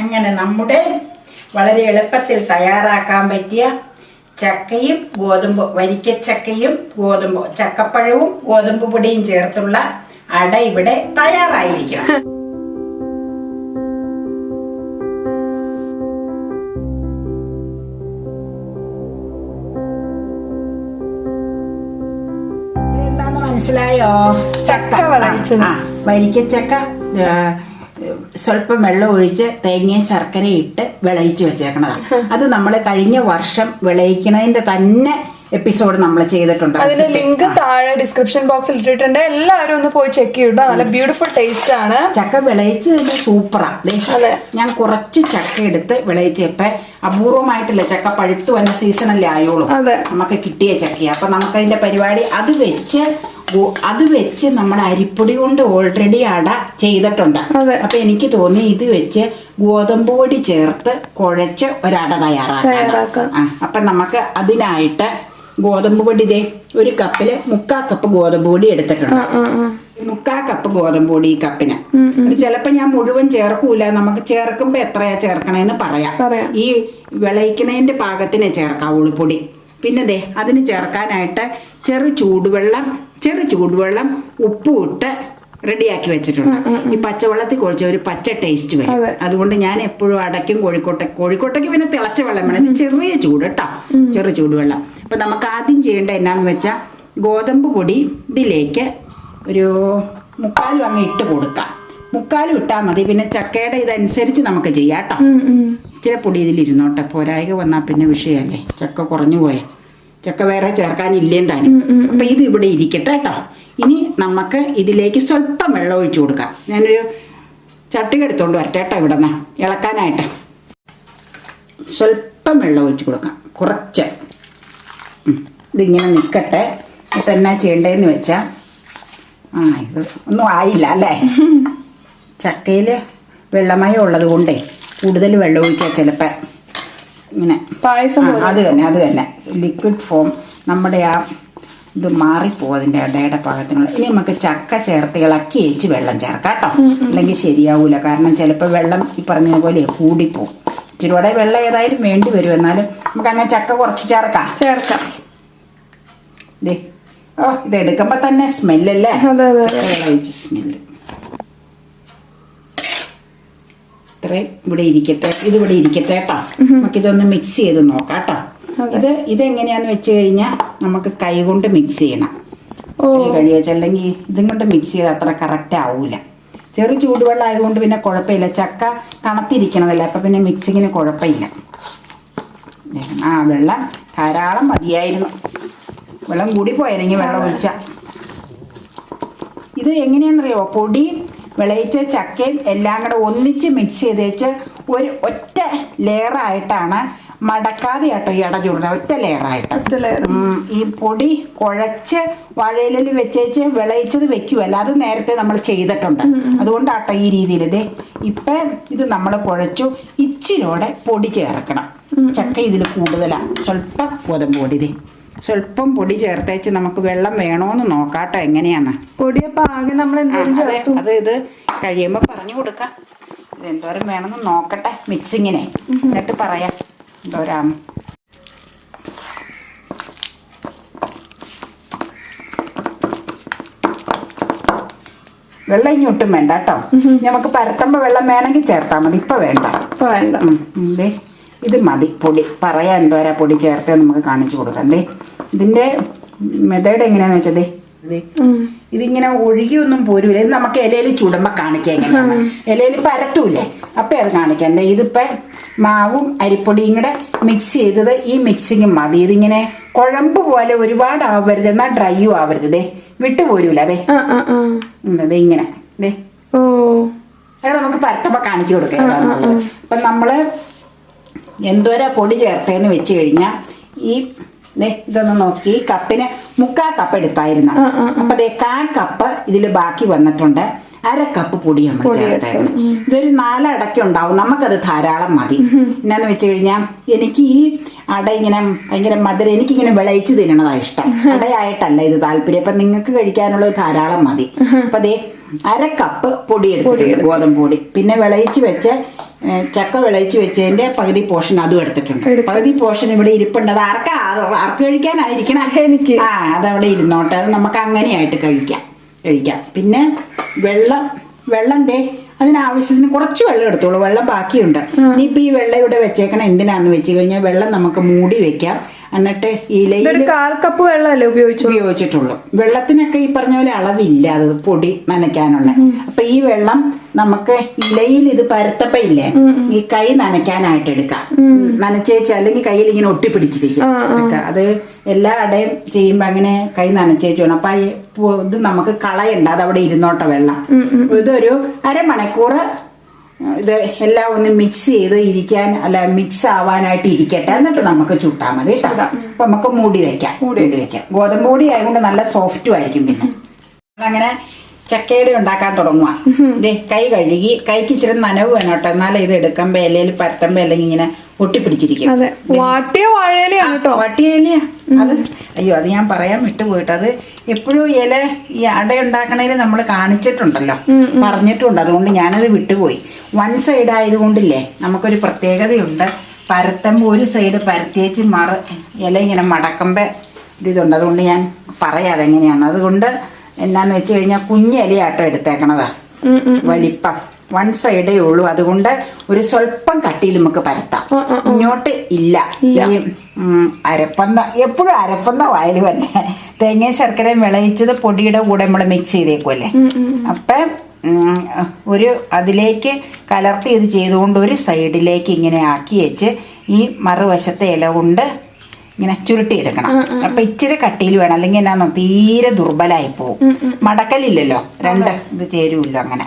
അങ്ങനെ നമ്മുടെ വളരെ എളുപ്പത്തിൽ തയ്യാറാക്കാൻ പറ്റിയ ചക്കയും വരിക്കച്ചക്കയും ചക്കപ്പഴവും ഗോതമ്പ് പൊടിയും ചേർത്തുള്ള അട ഇവിടെ തയ്യാറായിരിക്കണം. എന്താന്ന് മനസ്സിലായോ? ചക്ക വരിക്കച്ചക്ക സ്വല്പം വെള്ളം ഒഴിച്ച് തേങ്ങയും ശർക്കരയും ഇട്ട് വിളയിച്ച് വെച്ചേക്കണതാണ്. അത് നമ്മൾ കഴിഞ്ഞ വർഷം വിളയിക്കണതിന്റെ തന്നെ എപ്പിസോഡ് നമ്മൾ ചെയ്തിട്ടുണ്ട്. അതിന്റെ ലിങ്ക് താഴെ ഡിസ്ക്രിപ്ഷൻ ബോക്സിൽ ഇട്ടിട്ടുണ്ട്. എല്ലാവരും ഒന്ന് പോയി ചെക്ക് ചെയ്യട്ടോ. നല്ല ബ്യൂട്ടിഫുൾ ടേസ്റ്റ് ആണ്. ചക്ക വിളയിച്ച് സൂപ്പറാ. ഞാൻ കുറച്ച് ചക്ക എടുത്ത് വിളയിച്ചപ്പോ അപൂർവമായിട്ടില്ല, ചക്ക പഴുത്തു വന്ന സീസണല്ലേ ആയോളൂ നമുക്ക് കിട്ടിയ ചക്കയ. അപ്പൊ നമുക്കതിന്റെ പരിപാടി അത് വെച്ച് നമ്മൾ അരിപ്പൊടി കൊണ്ട് ഓൾറെഡി അട ചെയ്തിട്ടുണ്ട്. അപ്പൊ എനിക്ക് തോന്നി ഇത് വെച്ച് ഗോതമ്പ് പൊടി ചേർത്ത് കുഴച്ച് ഒരട തയ്യാറാക്കാം. അപ്പൊ നമുക്ക് അതിനായിട്ട് ഗോതമ്പ് പൊടി ഒരു കപ്പില് 3/4 കപ്പ് ഗോതമ്പ് പൊടി എടുത്തിട്ടുണ്ട്. 3/4 കപ്പ് ഗോതമ്പ് പൊടി ഈ കപ്പിന്. അത് ചിലപ്പോ ഞാൻ മുഴുവൻ ചേർക്കൂല, നമുക്ക് ചേർക്കുമ്പോ എത്രയാ ചേർക്കണേന്ന് പറയാം. ഈ വിളയിക്കണതിന്റെ പാകത്തിന് ചേർക്കാവുള്ളൂ പൊടി. പിന്നെ അതിന് ചേർക്കാനായിട്ട് ചെറു ചൂടുവെള്ളം ഉപ്പും ഇട്ട് റെഡിയാക്കി വെച്ചിട്ടുണ്ട്. ഈ പച്ചവെള്ളത്തിൽ കുഴിച്ച ഒരു പച്ച ടേസ്റ്റ് വരും. അതുകൊണ്ട് ഞാൻ എപ്പോഴും അടയ്ക്കും കോഴിക്കോട്ടയ്ക്ക് പിന്നെ തിളച്ച വെള്ളം വേണം. ചെറിയ ചൂട് കേട്ടോ, ചെറു ചൂടുവെള്ളം. അപ്പൊ നമുക്ക് ആദ്യം ചെയ്യേണ്ട എന്നാന്ന് വെച്ചാൽ ഗോതമ്പ് പൊടി ഇതിലേക്ക് ഒരു 3/4 അങ്ങ് ഇട്ട് കൊടുക്കാം. 3/4 ഇട്ടാൽ മതി. പിന്നെ ചക്കയുടെ ഇതനുസരിച്ച് നമുക്ക് ചെയ്യാം കേട്ടോ. ഇച്ചിരി പൊടി ഇതിലിരുന്നോട്ടെ, പോരായിക വന്നാൽ പിന്നെ വിഷയമല്ലേ. ചക്ക കുറഞ്ഞു പോയ ചക്ക വേറെ ചേർക്കാനില്ലേം താനും. അപ്പൊ ഇത് ഇവിടെ ഇരിക്കട്ടെ കേട്ടോ. ഇനി നമുക്ക് ഇതിലേക്ക് സ്വല്പം വെള്ളം ഒഴിച്ചു കൊടുക്കാം. ഞാനൊരു ചട്ടി എടുത്തോണ്ട് വരട്ടെ കേട്ടോ. ഇവിടെ നിന്ന് ഇളക്കാനായിട്ട് സ്വല്പം വെള്ളം ഒഴിച്ചു കൊടുക്കാം, കുറച്ച്. ഇതിങ്ങനെ നിൽക്കട്ടെ. ഇപ്പം എന്നാ ചെയ്യേണ്ടതെന്ന് വെച്ചാൽ ഇത് ഒന്നും ആയില്ല അല്ലേ. ചക്കയിൽ വെള്ളമയം ഉള്ളത് കൊണ്ടേ കൂടുതൽ വെള്ളം ഒഴിച്ചാൽ ചിലപ്പോൾ ഇങ്ങനെ പായസം. അത് തന്നെ ലിക്വിഡ് ഫോം നമ്മുടെ ഇത് മാറിപ്പോകും അതിൻ്റെ ഇടയുടെ പാകത്തിനുള്ള. ഇനി നമുക്ക് ചക്ക ചേർത്ത് ഇളക്കി വെച്ച് വെള്ളം ചേർക്കാം കേട്ടോ. അല്ലെങ്കിൽ ശരിയാവൂല. കാരണം ചിലപ്പോൾ വെള്ളം ഈ പറഞ്ഞതുപോലെ കൂടിപ്പോവും. ഇച്ചിരി കൂടെ വെള്ളം ഏതായാലും വേണ്ടി വരും. എന്നാലും നമുക്ക് അങ്ങനെ ചക്ക കുറച്ച് ചേർക്കാം. ഇത് എടുക്കുമ്പോൾ തന്നെ സ്മെല്ലല്ലേ, സ്മെല്ല്. ഇത്രയും ഇവിടെ ഇരിക്കട്ടെ, ഇതിവിടെ ഇരിക്കട്ടെ കേട്ടോ. നമുക്കിതൊന്ന് മിക്സ് ചെയ്ത് നോക്കാം കേട്ടോ. ഇതെങ്ങനെയാന്ന് വെച്ച് കഴിഞ്ഞാൽ നമുക്ക് കൈ കൊണ്ട് മിക്സ് ചെയ്യണം. കഴിവച്ച അല്ലെങ്കിൽ ഇതും കൊണ്ട് മിക്സ് ചെയ്ത് അത്ര കറക്റ്റ് ആവൂല. ചെറു ചൂടുവെള്ളം ആയതുകൊണ്ട് പിന്നെ കുഴപ്പമില്ല. ചക്ക തണുത്തിരിക്കണതല്ലേ, അപ്പം പിന്നെ മിക്സിങ്ങിന് കുഴപ്പമില്ല. വെള്ളം ധാരാളം മതിയായിരുന്നു. വെള്ളം കൂടി പോയിരുന്നെങ്കിൽ വെള്ളം ഒഴിച്ച. ഇത് എങ്ങനെയാണെന്നറിയോ, പൊടി വിളയിച്ച ചക്കയും എല്ലാം കൂടെ ഒന്നിച്ച് മിക്സ് ചെയ്ത് വെച്ച് ഒറ്റ ലെയറായിട്ടാണ്, മടക്കാതെ കേട്ടോ ഈ അട ചൂടുന്നത്. ഒറ്റ ലെയറായിട്ട് ഈ പൊടി കുഴച്ച് വാഴയിലിൽ വെച്ചേച്ച് വിളയിച്ചത് വെക്കുമല്ല, അത് നേരത്തെ നമ്മൾ ചെയ്തിട്ടുണ്ട്. അതുകൊണ്ടാട്ടോ ഈ രീതിയിൽ. ഇപ്പം ഇത് നമ്മൾ കുഴച്ചു. ഇച്ചിരിയോടെ പൊടി ചേർക്കണം. ചക്ക ഇതിൽ കൂടുതലാണ്. സ്വല്പം ഗോതമ്പ് പൊടി സ്വല്പം പൊടി ചേർത്തേച്ച് നമുക്ക് വെള്ളം വേണോന്ന് നോക്കാട്ടോ എങ്ങനെയാന്ന്. പൊടിയപ്പോ ആകെ നമ്മൾ ഇത് കഴിയുമ്പോൾ പറഞ്ഞു കൊടുക്കാം. ഇത് എന്തോരം വേണമെന്ന് നോക്കട്ടെ മിക്സിങ്ങിനെ, എന്നിട്ട് പറയാം എന്തോരാന്ന്. വെള്ളം ഇനി ഒട്ടും വേണ്ട കേട്ടോ. നമുക്ക് പരത്തുമ്പോൾ വെള്ളം വേണമെങ്കിൽ ചേർത്താൽ മതി. ഇപ്പം വേണ്ട. ഇത് മതി പൊടി. പറയാം എന്തോരാ പൊടി ചേർത്ത് നമുക്ക് കാണിച്ചു കൊടുക്കാം. ഇതിന്റെ മെത്തേഡ് എങ്ങനെയാന്ന് വെച്ചത്, ഇതിങ്ങനെ ഒഴുകിയൊന്നും പോരൂല. ഇത് നമുക്ക് ഇലയിൽ ചുടുമ്പോൾ കാണിക്കാം എങ്ങനെയാണ്. ഇലയിൽ പരത്തൂലേ, അപ്പം അത് കാണിക്കാം. ഇതിപ്പോൾ മാവും അരിപ്പൊടിയും കൂടെ മിക്സ് ചെയ്തത്. ഈ മിക്സിങ് മതി. ഇതിങ്ങനെ കുഴമ്പ് പോലെ ഒരുപാട് ആവരുത്, എന്നാൽ ഡ്രൈയും ആവരുത്. വിട്ടുപോരൂല. ഇങ്ങനെ അത് നമുക്ക് പരത്തുമ്പോൾ കാണിച്ചു കൊടുക്കാം. അപ്പം നമ്മൾ എന്തോരാ പൊടി ചേർത്തേന്ന് വെച്ച് കഴിഞ്ഞാൽ ഈ ഇതൊന്ന് നോക്കി. ഈ കപ്പിന് 3/4 കപ്പ് എടുത്തായിരുന്നു. അപ്പൊ 1/4 കപ്പ് ഇതിൽ ബാക്കി വന്നിട്ടുണ്ട്. 1/2 കപ്പ് പൊടി നമ്മൾ ചേർത്തായിരുന്നു. ഇതൊരു 4 അടയ്ക്കുണ്ടാവും. നമുക്കത് ധാരാളം മതി. എന്നാന്ന് വെച്ച് കഴിഞ്ഞാൽ എനിക്ക് ഈ അട ഇങ്ങനെ ഭയങ്കര മധുരം, എനിക്കിങ്ങനെ വിളയിച്ച് തിന്നണതാണ് ഇഷ്ടം. അടയായിട്ടല്ല ഇത് താല്പര്യം. അപ്പം നിങ്ങൾക്ക് കഴിക്കാനുള്ളത് ധാരാളം മതി. അപ്പം 1/2 കപ്പ് പൊടി എടുത്തിട്ടുണ്ട്, ഗോതമ്പ് പൊടി. പിന്നെ വിളയിച്ച് വെച്ച ചക്ക വിളയിച്ച് വെച്ചതിന്റെ പകുതി പോർഷൻ അതും എടുത്തിട്ടുണ്ട്. പകുതി പോർഷൻ ഇവിടെ ഇരിപ്പുണ്ട്. അത് ആർക്ക് കഴിക്കാനായിരിക്കണം, എനിക്ക്. അതവിടെ ഇരുന്നോട്ടെ. അത് നമുക്ക് അങ്ങനെയായിട്ട് കഴിക്കാം. പിന്നെ വെള്ളം അതിനാവശ്യത്തിന് കുറച്ച് വെള്ളം എടുത്തോളൂ. വെള്ളം ബാക്കിയുണ്ട്. ഇനിയിപ്പോൾ ഈ വെള്ളം ഇവിടെ വെച്ചേക്കണം എന്തിനാന്ന് വെച്ച് കഴിഞ്ഞാൽ വെള്ളം നമുക്ക് മൂടി വെക്കാം. എന്നിട്ട് ഇലയിൽ 1/4 കപ്പ് വെള്ളമല്ലേ ഉപയോഗിച്ചിട്ടുള്ളൂ. വെള്ളത്തിനൊക്കെ ഈ പറഞ്ഞ പോലെ അളവില്ല, അത് പൊടി നനയ്ക്കാനുള്ള. അപ്പൊ ഈ വെള്ളം നമുക്ക് ഇലയിൽ ഇത് പരത്തപ്പ ഇല്ലേ, ഈ കൈ നനയ്ക്കാനായിട്ട് എടുക്കാം. നനച്ചേച്ച് അല്ലെങ്കിൽ കയ്യിൽ ഇങ്ങനെ ഒട്ടിപ്പിടിച്ചിരിക്കും. അത് എല്ലാ അടയും ചെയ്യുമ്പോ അങ്ങനെ കൈ നനച്ചേച്ച് വേണം. അപ്പൊ ഇത് നമുക്ക് കളയണ്ട, അതവിടെ ഇരുന്നോട്ടെ വെള്ളം. ഇതൊരു 1/2 മണിക്കൂർ ഇത് എല്ലാം ഒന്ന് മിക്സ് ചെയ്ത് മിക്സ് ആവാനായിട്ട് ഇരിക്കട്ടെ. എന്നിട്ട് നമുക്ക് ചുട്ടാൽ മതി കേട്ടോ. അപ്പൊ നമുക്ക് മൂടി വെക്കാം. ഗോതമ്പ് പൊടി ആയതുകൊണ്ട് നല്ല സോഫ്റ്റും ആയിരിക്കും. പിന്നെ അങ്ങനെ ചക്കയുടെ ഉണ്ടാക്കാൻ തുടങ്ങുക. കൈ കഴുകി, കൈക്ക് ഇച്ചിരി നനവ് വേണം കേട്ടോ, എന്നാലും ഇത് എടുക്കുമ്പോ ഇലയിൽ പരത്തുമ്പോ അല്ലെങ്കിൽ ഇങ്ങനെ ഒട്ടിപ്പിടിച്ചിരിക്കും. വാട്ടിയ വാഴയിലയാ അത്. അയ്യോ, അത് ഞാൻ പറയാൻ വിട്ടുപോയിട്ട്. അത് എപ്പോഴും ഈ അട ഉണ്ടാക്കണേല് നമ്മൾ കാണിച്ചിട്ടുണ്ടല്ലോ, പറഞ്ഞിട്ടുണ്ട്. അതുകൊണ്ട് ഞാനത് വിട്ടുപോയി. 1 സൈഡ് ആയതുകൊണ്ടില്ലേ നമുക്കൊരു പ്രത്യേകതയുണ്ട്. പരത്തുമ്പോൾ ഒരു സൈഡ് പരത്തിയേച്ച് ഇല ഇങ്ങനെ മടക്കുമ്പോ ഇതുണ്ട്. അതുകൊണ്ട് ഞാൻ പറയാതെ എങ്ങനെയാണ്. അതുകൊണ്ട് എന്നാന്ന് വെച്ച് കഴിഞ്ഞാൽ കുഞ്ഞിലയാട്ടോ എടുത്തേക്കണതാ, വലിപ്പം 1 സൈഡേ ഉള്ളൂ. അതുകൊണ്ട് ഒരു സ്വല്പം കട്ടിയിൽ നമുക്ക് പരത്താം. ഇങ്ങോട്ട് ഇല്ല. ഈ എപ്പോഴും അരപ്പന്ന വായിൽ തന്നെ തേങ്ങയും ശർക്കരയും വിളയിച്ചത് പൊടിയുടെ കൂടെ നമ്മൾ മിക്സ് ചെയ്തേക്കുമല്ലേ. അപ്പം അതിലേക്ക് കലർത്തി ഇത് ചെയ്തുകൊണ്ട് ഒരു സൈഡിലേക്ക് ഇങ്ങനെ ആക്കി വെച്ച് ഈ മറുവശത്തെ ഇല കൊണ്ട് ഇങ്ങനെ ചുരുട്ടിയെടുക്കണം. അപ്പൊ ഇച്ചിരി കട്ടിയിൽ വേണം, അല്ലെങ്കിൽ എന്നാന്നോ തീരെ ദുർബലായി പോവും. മടക്കലില്ലല്ലോ, ഇത് ചേരുമല്ലോ അങ്ങനെ.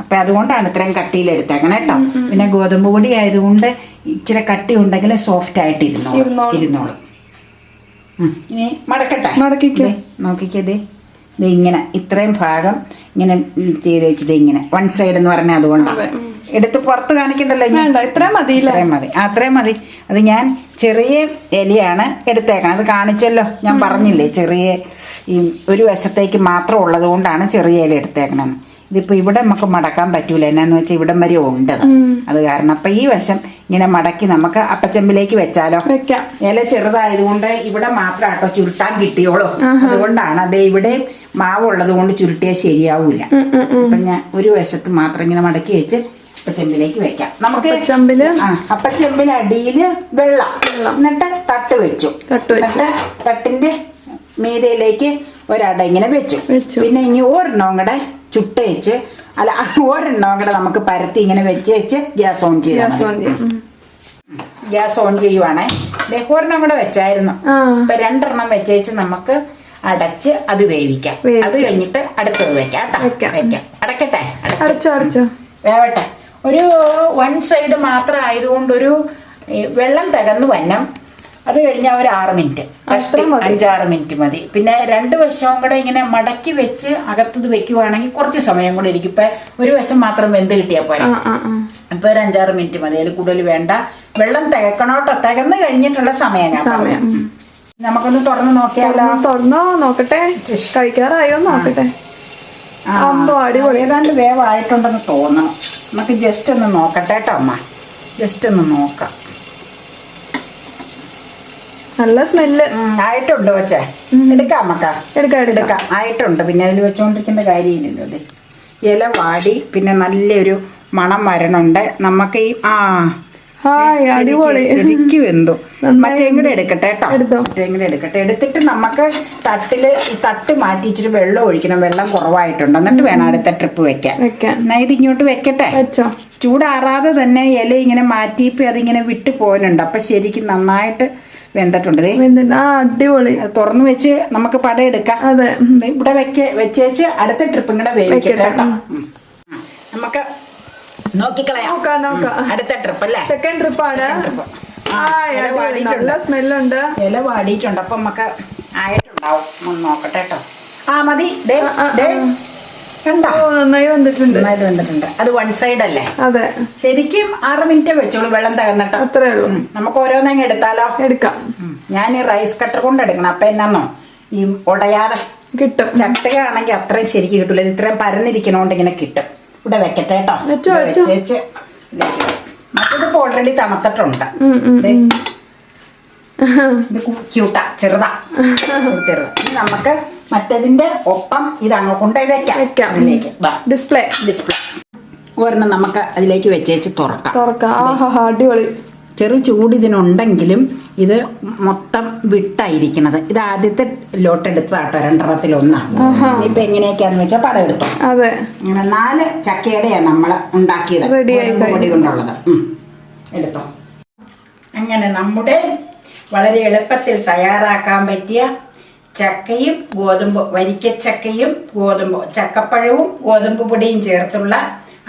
അപ്പൊ അതുകൊണ്ടാണ് ഇത്രയും കട്ടിയിൽ എടുത്തേക്കണം കേട്ടോ. പിന്നെ ഗോതമ്പ് പൊടി ആയതുകൊണ്ട് ഇച്ചിരി കട്ടി ഉണ്ടെങ്കിൽ സോഫ്റ്റ് ആയിട്ട് ഇരുന്നോളും. ഇനി മടക്കട്ടെ. നോക്കിക്കത് ഇങ്ങനെ ഇത്രയും ഭാഗം ഇങ്ങനെ ചെയ്ത് വെച്ചത് ഇങ്ങനെ 1 സൈഡ് എന്ന് പറഞ്ഞാൽ അതുകൊണ്ടാണ്. എടുത്ത് പുറത്ത് കാണിക്കണ്ടല്ലോ, ഇത്രയും മതി. അത് ഞാൻ ചെറിയ ഇലയാണ് എടുത്തേക്കണം. അത് കാണിച്ചല്ലോ, ഞാൻ പറഞ്ഞില്ലേ ചെറിയ ഈ ഒരു വശത്തേക്ക് മാത്രം ഉള്ളത് കൊണ്ടാണ് ചെറിയ ഇല എടുത്തേക്കണെന്ന്. ഇതിപ്പോ ഇവിടെ നമുക്ക് മടക്കാൻ പറ്റൂല, എന്നാന്ന് വെച്ചാൽ ഇവിടം വരെ ഉണ്ട്. അത് കാരണം അപ്പൊ ഈ വശം ഇങ്ങനെ മടക്കി നമുക്ക് അപ്പച്ചമ്പിലേക്ക് വെച്ചാലോ. ഇല ചെറുതായതുകൊണ്ട് ഇവിടെ മാത്രം ആട്ടോ ചുരുട്ടാൻ കിട്ടിയോളൂ. അതുകൊണ്ടാണ് അതേ ഇവിടെ മാവുള്ളത് കൊണ്ട് ചുരുട്ടിയാൽ ശരിയാവൂല. അപ്പൊ ഞാൻ ഒരു വശത്ത് മാത്രം ഇങ്ങനെ മടക്കി വെച്ച് അപ്പച്ചമ്പിലേക്ക് വെക്കാം. നമുക്ക് അപ്പച്ചമ്പിൽ അടിയില് വെള്ളം, എന്നിട്ട് തട്ട് വെച്ചു. എന്നിട്ട് തട്ടിന്റെ മീതയിലേക്ക് ഒരട ഇങ്ങനെ വെച്ചു. പിന്നെ ഇനി ഒരെണ്ണം കൂടെ ചുട്ടേച്ച് ഒരെണ്ണം കൂടെ നമുക്ക് പരത്തി ഇങ്ങനെ വെച്ച് ഗ്യാസ് ഓൺ ഗ്യാസ് ഓൺ ചെയ്യുവാണേ. ഒരെണ്ണം കൂടെ വെച്ചായിരുന്നു. ഇപ്പൊ 2 എണ്ണം വെച്ചേച്ച് നമുക്ക് അടച്ച് അത് വേവിക്കാം. അത് കഴിഞ്ഞിട്ട് അടുത്തത് വെക്കാം. അടക്കട്ടെ, വേവട്ടെ. ഒരു 1 സൈഡ് മാത്രം ആയതുകൊണ്ട് ഒരു വെള്ളം തികന്നു വന്നം. അത് കഴിഞ്ഞാൽ ഒരു 6 മിനിറ്റ്, 5-6 മിനിറ്റ് മതി. പിന്നെ 2 വശവും കൂടെ ഇങ്ങനെ മടക്കി വെച്ച് അകത്തത് വെക്കുവാണെങ്കിൽ കുറച്ച് സമയം കൂടെ ഇരിക്കും. ഇപ്പൊ ഒരു വശം മാത്രം വെന്ത് കിട്ടിയാൽ പോരെ. ഇപ്പൊ ഒരു 5-6 മിനിറ്റ് മതി, അതിൽ കൂടുതൽ വേണ്ട. വെള്ളം തികക്കണോട്ടോ, തികന്ന് കഴിഞ്ഞിട്ടുള്ള സമയം ഞാൻ പറയാം. നമുക്കൊന്ന് തുറന്ന് നോക്കട്ടെ, കഴിക്കാറായോ നോക്കട്ടെ. ഏതാണ്ട് വേവായിട്ടുണ്ടെന്ന് തോന്നണം. നമുക്ക് ജസ്റ്റ് ഒന്ന് നോക്കട്ടെ കേട്ടോ അമ്മ, ജസ്റ്റ് ഒന്ന് നോക്കാം. നല്ല സ്മെല്ല് ആയിട്ടുണ്ട്. വെച്ചേ എടുക്കാം എടുക്കാം. ആയിട്ടുണ്ട്. പിന്നെ അതിൽ വെച്ചോണ്ടിരിക്കേണ്ട കാര്യമില്ലല്ലോ. അതെ, ഇല വാടി പിന്നെ നല്ലൊരു മണം വരണുണ്ട്. നമുക്ക് ഈ ശരിക്കും വെന്തു. മറ്റേ കൂടെ എടുക്കട്ടെ കേട്ടോ, എടുത്തിട്ട് നമുക്ക് ഈ തട്ട് മാറ്റി ഇച്ചിരി വെള്ളം ഒഴിക്കണം. വെള്ളം കുറവായിട്ടുണ്ട്, എന്നിട്ട് വേണം അടുത്ത ട്രിപ്പ് വെക്കാൻ. എന്നാ ഇത് ഇങ്ങോട്ട് വെക്കട്ടെ. ചൂടാറാതെ തന്നെ ഇല ഇങ്ങനെ മാറ്റിയപ്പോ അതിങ്ങനെ വിട്ടു പോകാനുണ്ട്. അപ്പൊ ശരിക്കും നന്നായിട്ട് വെന്തിട്ടുണ്ട്. അടിപൊളി. തുറന്നു വെച്ച് നമുക്ക് പടം എടുക്കാം. ഇവിടെ വെച്ചേച്ച് അടുത്ത ട്രിപ്പും കൂടെ വേവിക്കട്ടെ കേട്ടോ. നമുക്ക് നോക്കിക്കളയാം. അടുത്ത ട്രിപ്പ് അല്ലേ, സെക്കൻഡ് ട്രിപ്പാണ്. സ്മെല്ലുണ്ട്, ഇല വാടിയിട്ടുണ്ട്. അപ്പൊ നമുക്ക് ആയിട്ടുണ്ടാവും. ഒന്ന് നോക്കട്ടെ കേട്ടോ. മതി. നന്നായി വന്നിട്ടുണ്ട്. അത് 1 സൈഡ് അല്ലേ? അതെ. ശരിക്കും 6 മിനിറ്റ് വെച്ചോളൂ വെള്ളം തകർന്നിട്ട്. അത്രേ ഉള്ളൂ. നമുക്ക് ഓരോന്നെങ്കിൽ എടുത്താലോ? എടുക്കാം. ഞാൻ ഈ റൈസ് കട്ടർ കൊണ്ട് എടുക്കണം. അപ്പൊ എന്നാന്നോ ഈ ഉടയാതെ കിട്ടും. ചട്ടുകയാണെങ്കിൽ അത്രയും ശരിക്കും കിട്ടൂല. ഇത് ഇത്രയും പരന്നിരിക്കണോണ്ട് ഇങ്ങനെ കിട്ടും. ഇവിടെ വെക്കട്ടെ കേട്ടോ. വെച്ചേച്ച് മറ്റേതിപ്പോ ഓൾറെഡി തണുത്തിട്ടുണ്ട്. ഇത് ക്യൂട്ടാ, ചെറുതാ. ഇനി നമുക്ക് മറ്റേതിന്റെ ഒപ്പം ഇത് അങ്ങ് കൊണ്ടുപോയി വെക്കാം. അതിലേക്ക് ഡിസ്പ്ലേ ഒരെണ്ണം നമുക്ക് അതിലേക്ക് വെച്ചേച്ച് തുറക്കാം. അടിപൊളി. ചെറു ചൂട് ഇതിനുണ്ടെങ്കിലും ഇത് മൊത്തം വിട്ടായിരിക്കണത്. ഇത് ആദ്യത്തെ ലോട്ടെടുത്തതാട്ടോ, 2-1. ഇപ്പൊ എങ്ങനെയൊക്കെയാന്ന് വെച്ചാൽ പടം എടുത്തു. അങ്ങനെ 4 ചക്കയുടെയാണ് നമ്മള് ഉണ്ടാക്കിയത്, പൊടി കൊണ്ടുള്ളത്. എടുത്തോ. അങ്ങനെ നമ്മുടെ വളരെ എളുപ്പത്തിൽ തയ്യാറാക്കാൻ പറ്റിയ ചക്കയും വരിക്കച്ചക്കയും ചക്കപ്പഴവും ഗോതമ്പ് പൊടിയും ചേർത്തുള്ള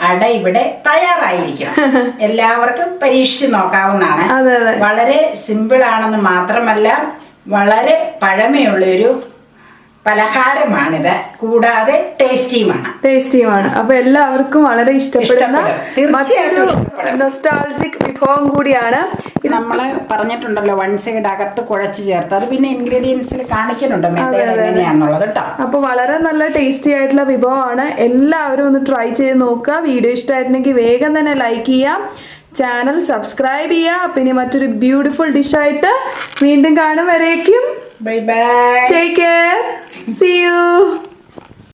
അട ഇവിടെ തയ്യാറായിരിക്കണം. എല്ലാവർക്കും പരീക്ഷിച്ച് നോക്കാവുന്നതാണ്. വളരെ സിമ്പിൾ ആണെന്ന് മാത്രമല്ല വളരെ പഴമയുള്ളൊരു പലഹാരമാണിത്. കൂടാതെ ടേസ്റ്റിയുമാണ്. അപ്പൊ എല്ലാവർക്കും വളരെ ഇഷ്ടപ്പെടുന്ന നൊസ്റ്റാൾജിക് വിഭവം കൂടിയാണ്. നമ്മള് പറഞ്ഞിട്ടുണ്ടല്ലോ 1 സൈഡ് അകത്ത് കുഴച്ച് ചേർത്ത്. അത് പിന്നെ ഇൻഗ്രീഡിയൻസിൽ കാണിക്കുന്നുണ്ട് മെത്തേഡ് എങ്ങനെയാന്നുള്ളത് കേട്ടോ. അപ്പൊ വളരെ നല്ല ടേസ്റ്റി ആയിട്ടുള്ള വിഭവമാണ്. എല്ലാവരും ഒന്ന് ട്രൈ ചെയ്ത് നോക്കുക. വീഡിയോ ഇഷ്ടമായിട്ടുണ്ടെങ്കിൽ വേഗം തന്നെ ലൈക്ക് ചെയ്യാം, ചാനൽ സബ്സ്ക്രൈബ് ചെയ്യുക. പിന്നെ മറ്റൊരു ബ്യൂട്ടിഫുൾ ഡിഷായിട്ട് വീണ്ടും കാണും വരേക്കും. Bye bye. Take care. See you.